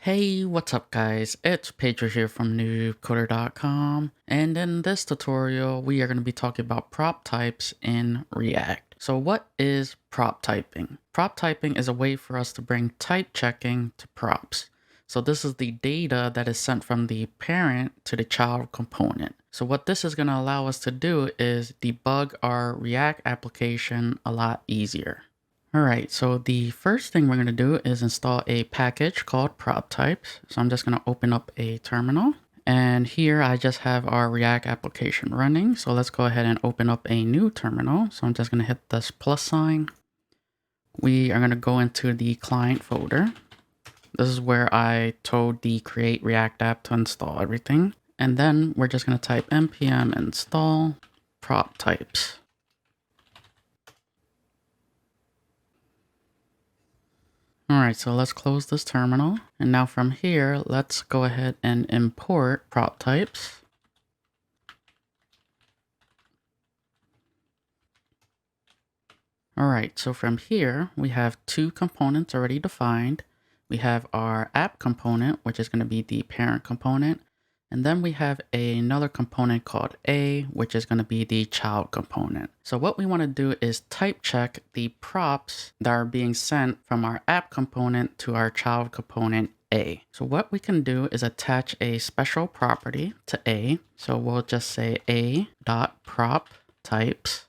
Hey, what's up guys? It's Pedro here from noobcoder.com, and in this tutorial we are going to be talking about prop types in React. So what is prop typing? Prop typing is a way for us to bring type checking to props. So this is the data that is sent from the parent to the child component. So what this is going to allow us to do is debug our React application a lot easier. Alright, so the first thing we're going to do is install a package called PropTypes. So I'm just going to open up a terminal. And here I just have our React application running. So let's go ahead and open up a new terminal. So I'm just going to hit this plus sign. We are going to go into the client folder. This is where I told the create React app to install everything. And then we're just going to type npm install PropTypes. Alright, so let's close this terminal. And now from here, let's go ahead and import prop types. Alright, so from here, we have two components already defined. We have our app component, which is going to be the parent component. And then we have another component called A, which is going to be the child component. So what we want to do is type check the props that are being sent from our app component to our child component A. So what we can do is attach a special property to A. So we'll just say a.proptypes.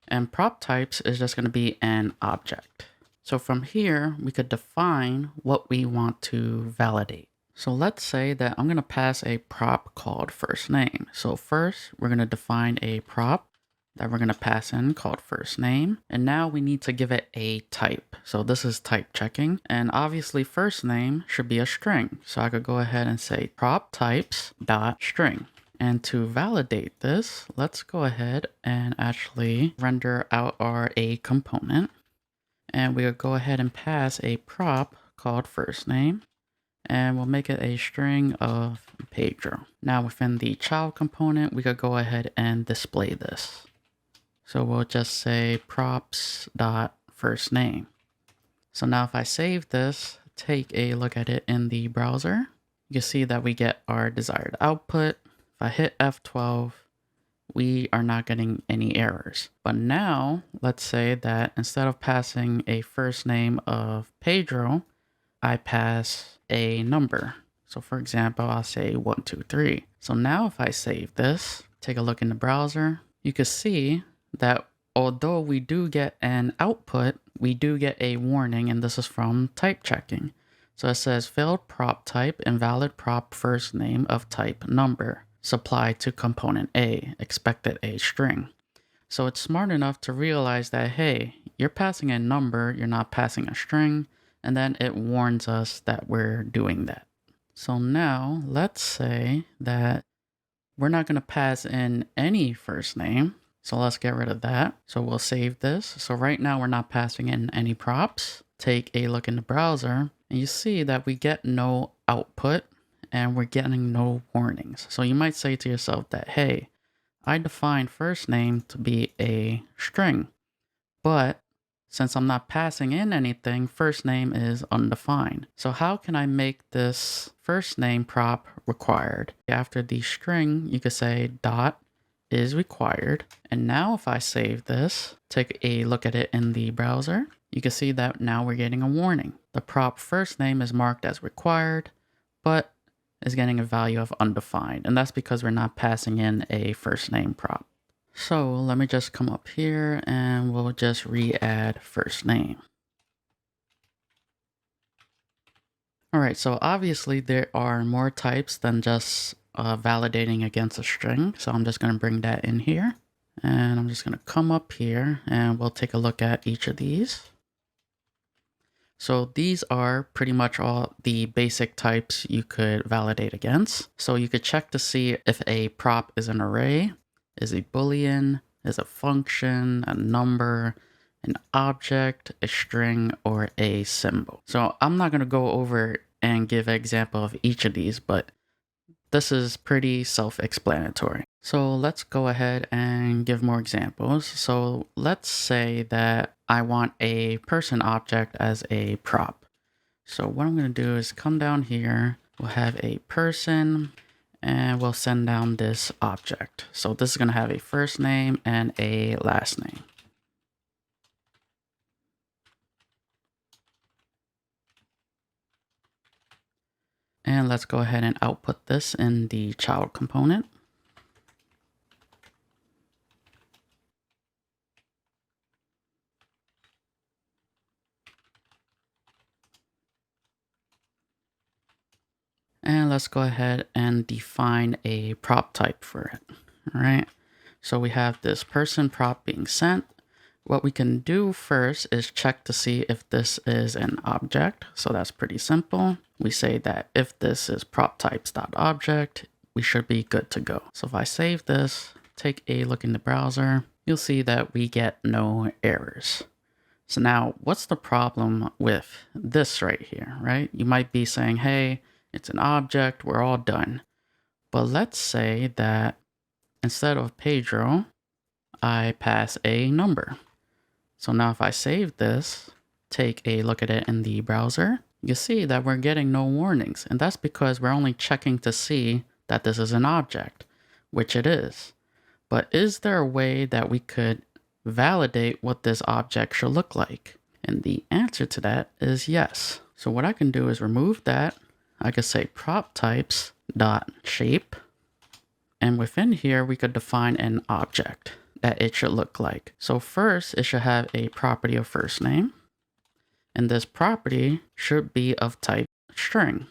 And prop types is just going to be an object. So from here, we could define what we want to validate. So let's say that I'm going to pass a prop called first name. So first, we're going to define a prop that we're going to pass in called first name. And now we need to give it a type. So this is type checking. And obviously first name should be a string. So I could go ahead and say prop types dot string. And to validate this, let's go ahead and actually render out our A component. And we'll go ahead and pass a prop called first name. And we'll make it a string of Pedro. Now within the child component, we could go ahead and display this. So we'll just say props.firstname. So now if I save this, take a look at it in the browser, you can see that we get our desired output. If I hit F12, we are not getting any errors. But now let's say that instead of passing a first name of Pedro, I pass a number. So for example, I'll say 123. So now if I save this, take a look in the browser, you can see that although we do get an output, we do get a warning, and this is from type checking. So it says failed prop type, invalid prop first name of type number, supplied to component A, expected a string. So it's smart enough to realize that, hey, you're passing a number, you're not passing a string. And then it warns us that we're doing that. So now let's say that we're not going to pass in any first name. So let's get rid of that. So we'll save this. So right now we're not passing in any props. Take a look in the browser and you see that we get no output and we're getting no warnings. So you might say to yourself that, hey, I defined first name to be a string, but since I'm not passing in anything, first name is undefined. So how can I make this first name prop required? After the string, you could say dot is required. And now if I save this, take a look at it in the browser, you can see that now we're getting a warning. The prop first name is marked as required, but is getting a value of undefined. And that's because we're not passing in a first name prop. So let me just come up here and we'll just re-add first name. All right, so obviously there are more types than just validating against a string. So I'm just going to bring that in here and I'm just going to come up here and we'll take a look at each of these. So these are pretty much all the basic types you could validate against. So you could check to see if a prop is an array, is a boolean, is a function, a number, an object, a string, or a symbol. So I'm not going to go over and give an example of each of these, but this is pretty self-explanatory. So let's go ahead and give more examples. So let's say that I want a person object as a prop. So what I'm going to do is come down here. We'll have a person and we'll send down this object. So this is going to have a first name and a last name. And let's go ahead and output this in the child component. And let's go ahead and define a prop type for it. All right. So we have this person prop being sent. What we can do first is check to see if this is an object. So that's pretty simple. We say that if this is PropTypes.object, we should be good to go. So if I save this, take a look in the browser, you'll see that we get no errors. So now what's the problem with this right here, right? You might be saying, hey, it's an object, we're all done. But let's say that instead of Pedro, I pass a number. So now if I save this, take a look at it in the browser, you see that we're getting no warnings. And that's because we're only checking to see that this is an object, which it is. But is there a way that we could validate what this object should look like? And the answer to that is yes. So what I can do is remove that. I could say PropTypes.shape. And within here, we could define an object that it should look like. So first, it should have a property of first name. And this property should be of type string.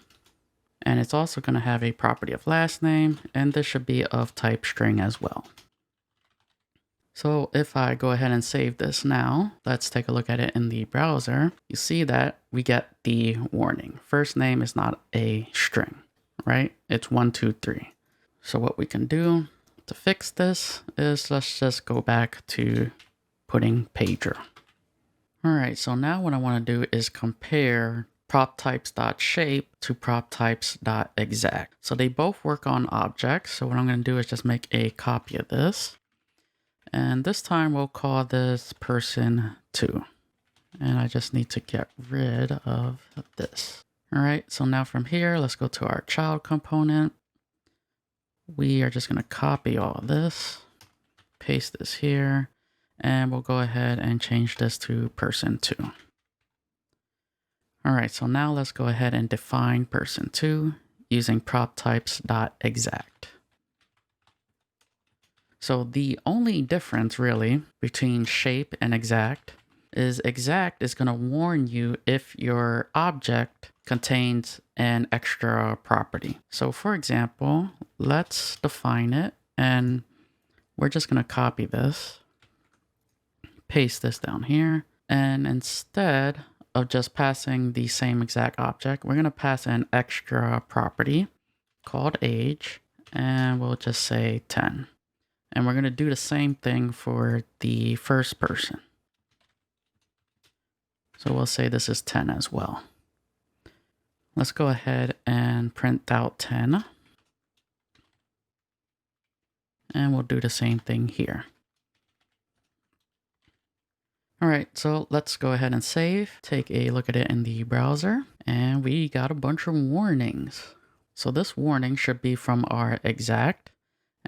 And it's also going to have a property of last name. And this should be of type string as well. So if I go ahead and save this now, let's take a look at it in the browser. You see that we get the warning. First name is not a string, right? It's 1, 2, 3. So what we can do to fix this is let's just go back to putting Pedro. All right, so now what I want to do is compare PropTypes.shape to PropTypes.exact. So they both work on objects. So what I'm going to do is just make a copy of this. And this time we'll call this person 2. And I just need to get rid of this. All right, so now from here, let's go to our child component. We are just going to copy all this, paste this here, and we'll go ahead and change this to person 2. All right, so now let's go ahead and define person 2 using PropTypes.exact. So the only difference really between shape and exact is going to warn you if your object contains an extra property. So for example, let's define it and we're just going to copy this, paste this down here. And instead of just passing the same exact object, we're going to pass an extra property called age and we'll just say 10. And we're going to do the same thing for the first person. So we'll say this is 10 as well. Let's go ahead and print out 10. And we'll do the same thing here. All right, so let's go ahead and save. Take a look at it in the browser. And we got a bunch of warnings. So this warning should be from our exact.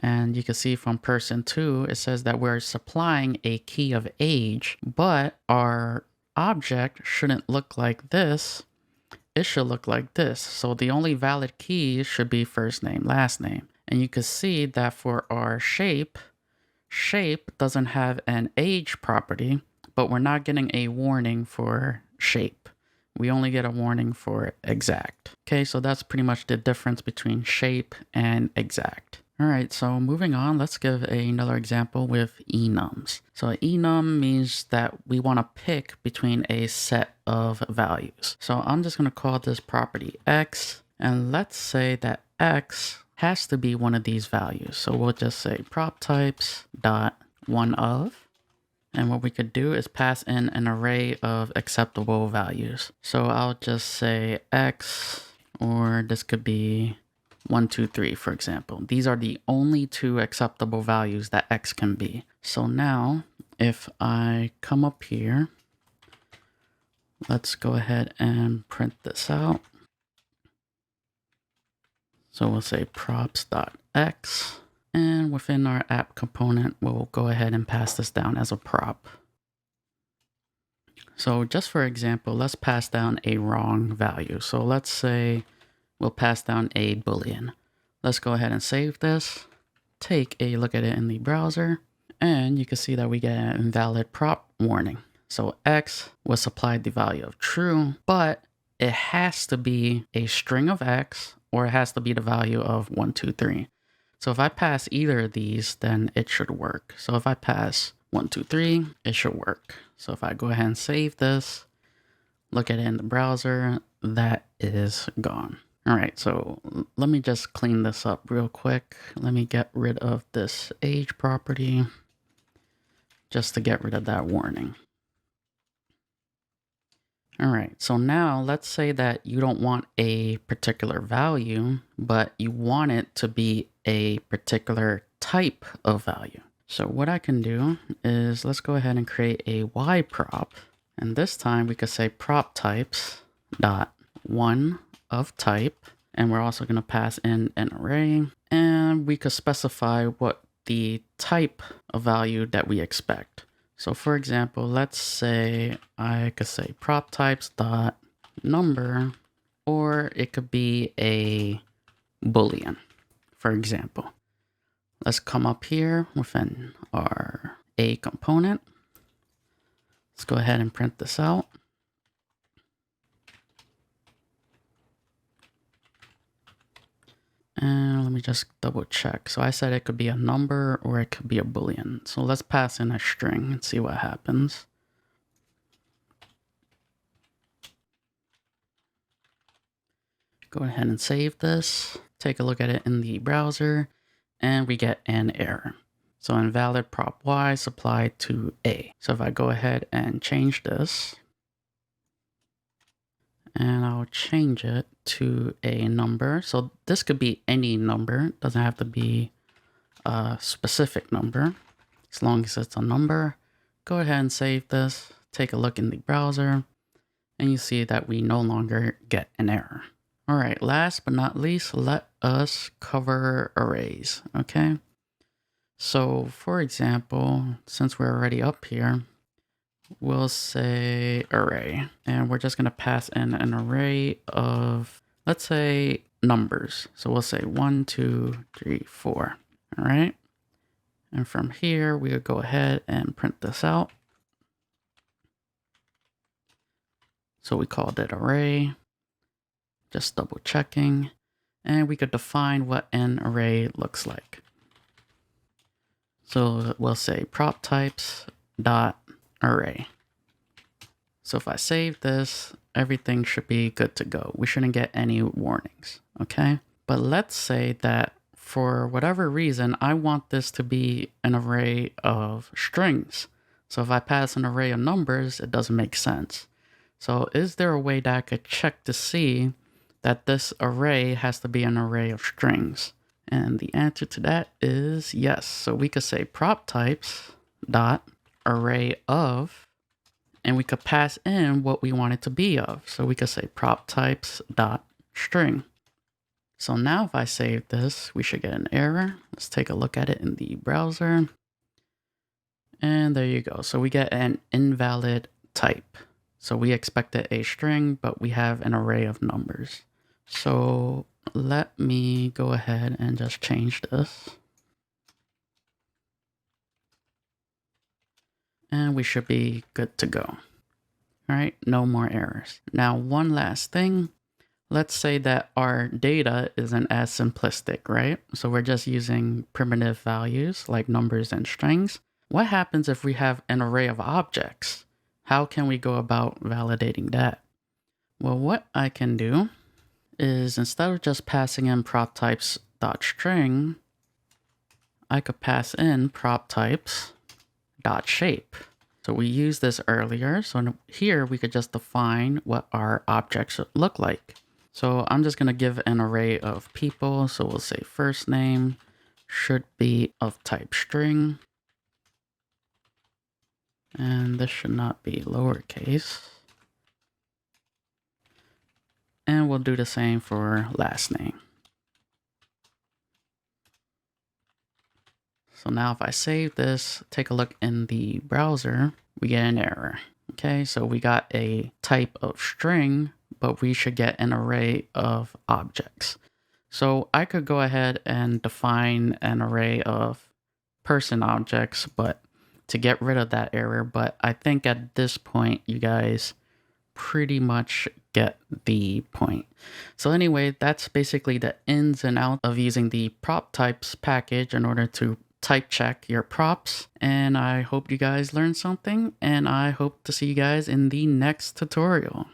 And you can see from person 2, it says that we're supplying a key of age, but our object shouldn't look like this. It should look like this. So the only valid key should be first name, last name. And you can see that for our shape doesn't have an age property, but we're not getting a warning for shape. We only get a warning for exact. Okay, so that's pretty much the difference between shape and exact. All right, so moving on, let's give another example with enums. So enum means that we want to pick between a set of values. So I'm just going to call this property x, and let's say that x has to be one of these values. So we'll just say PropTypes.oneOf. And what we could do is pass in an array of acceptable values. So I'll just say x, or this could be 1, 2, 3, for example. These are the only 2 acceptable values that x can be. So now, if I come up here, Let's go ahead and print this out. So we'll say props.x, and within our app component, we'll go ahead and pass this down as a prop. So just for example, let's pass down a wrong value. So let's say we'll pass down a Boolean. Let's go ahead and save this, take a look at it in the browser, and you can see that we get an invalid prop warning. So X was supplied the value of true, but it has to be a string of X, or it has to be the value of 1, 2, 3. So if I pass either of these, then it should work. So if I pass 1, 2, 3, it should work. So if I go ahead and save this, look at it in the browser, that is gone. All right, so let me just clean this up real quick. Let me get rid of this age property just to get rid of that warning. All right, so now let's say that you don't want a particular value, but you want it to be a particular type of value. So what I can do is let's go ahead and create a Y prop. And this time we could say PropTypes dot one of type. And we're also going to pass in an array. And we could specify what the type of value that we expect. So for example, let's say I could say PropTypes dot number, or it could be a Boolean, for example. Let's come up here within our A component. Let's go ahead and print this out. And let me just double check. So I said it could be a number or it could be a Boolean. So let's pass in a string and see what happens. Go ahead and save this. Take a look at it in the browser and we get an error. So invalid prop Y supplied to A. So if I go ahead and change this, and I'll change it to a number. So this could be any number. It doesn't have to be a specific number. As long as it's a number, go ahead and save this. Take a look in the browser and you see that we no longer get an error. All right, last but not least, let us cover arrays, okay? So for example, since we're already up here, we'll say array, and we're just going to pass in an array of, let's say, numbers. So we'll say 1, 2, 3, 4. All right. And from here, we would go ahead and print this out. So we called it array, just double checking, and we could define what an array looks like. So we'll say PropTypes dot array. So if I save this, everything should be good to go. We shouldn't get any warnings, okay? But let's say that for whatever reason, I want this to be an array of strings. So if I pass an array of numbers, it doesn't make sense. So is there a way that I could check to see that this array has to be an array of strings? And the answer to that is yes. So we could say PropTypes dot array of, and we could pass in what we want it to be of. So we could say PropTypes dot string. So now if I save this, we should get an error. Let's take a look at it in the browser. And there you go. So we get an invalid type. So we expected a string, but we have an array of numbers. So let me go ahead and just change this. And we should be good to go. All right, no more errors. Now, one last thing. Let's say that our data isn't as simplistic, right? So we're just using primitive values like numbers and strings. What happens if we have an array of objects? How can we go about validating that? Well, what I can do is instead of just passing in PropTypes.string, I could pass in PropTypes.shape. So we used this earlier. So here we could just define what our objects look like. So I'm just going to give an array of people. So we'll say first name should be of type string. And this should not be lowercase. And we'll do the same for last name. So now if I save this, take a look in the browser, we get an error. Okay, so we got a type of string, but we should get an array of objects. So I could go ahead and define an array of person objects, but to get rid of that error. But I think at this point, you guys pretty much get the point. So anyway, that's basically the ins and outs of using the PropTypes package in order to type check your props. And I hope you guys learned something, and I hope to see you guys in the next tutorial.